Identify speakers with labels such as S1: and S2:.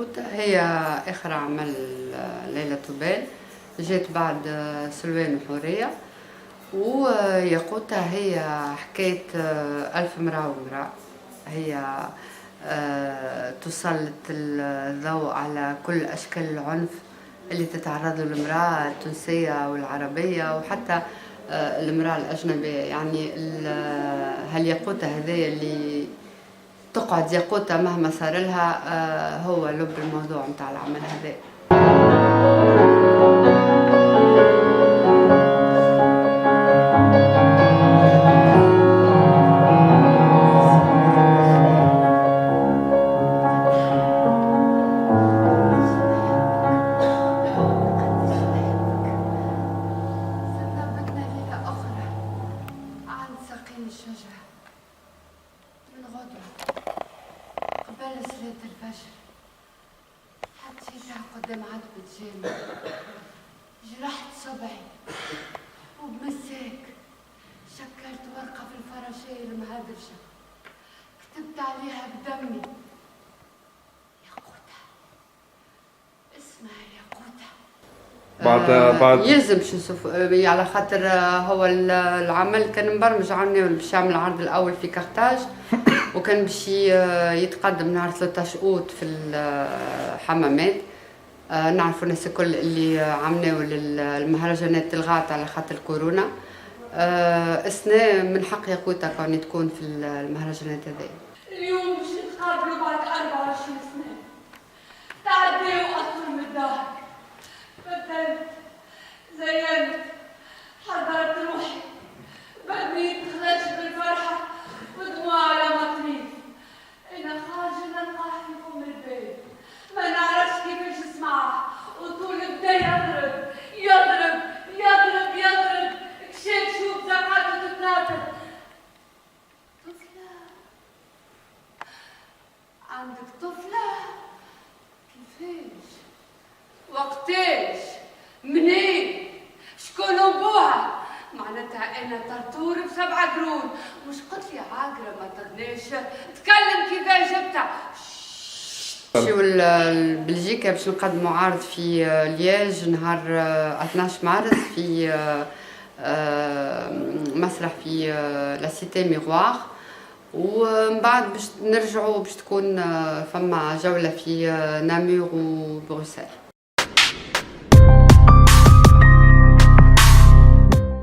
S1: ياقوتة هي آخر عمل ليلى طوبال، جات بعد سلوان وحورية. وياقوتة هي حكاية ألف امرأة وامرأة، هي تسلط الضوء على كل أشكال العنف اللي تتعرض له المرأة التونسية والعربية وحتى المرأة الأجنبية. يعني هالياقوتة هذيا اللي تقعد ياقوتة مهما صار لها هو لب الموضوع متاع العمل هذا. قبل صلاة الفجر حطيتها قدام عتبة جامع، جرحت صبعي وبمساك شكلت ورقة في الفراشية المهدرجة كتبت عليها بدمي ياقوتة، اسمها ياقوتة. بعد يلزم باش نشوف على خاطر هو العمل كان مبرمج عنا باش يعمل العرض الأول في كارتاج وكان باش يتقدم نهار 13 أوت في الحمامات. نعرفوا الناس الكل اللي عملناه للمهرجانات تلغات على خاطر كورونا. السنة من حق ياقوتة كوني تكون في المهرجانات هذه.
S2: اليوم باش نتقابلوا بعد 24 سنة، تعديوا أطول من الدهر، بدلت زينت حضرت روحي، بدني تخرج بالفرحة ودموع على مطريف. أنا خارجة نلقاه في فم البيت ما نعرفش كيفاش نسمعه وطول بدا يضرب يضرب يضرب يضرب كشاف شوف زقاته تتناطر. طفلة عندك طفلة؟ كيفاش؟ وقتاش؟ منين؟ شكون أبوها؟ معناتها أنا طرطور ب7 قرون، مش قلت لي عاقرة ما ترناش، تكلم كيفاش جبتها. نمشيو لبلجيكا باش نقدموا عرض في لياج نهار 12 مارس في مسرح في لا سيتي ميغوار، ومن بعد باش نرجعوا باش تكون فما جولة في نامور وبروسيل.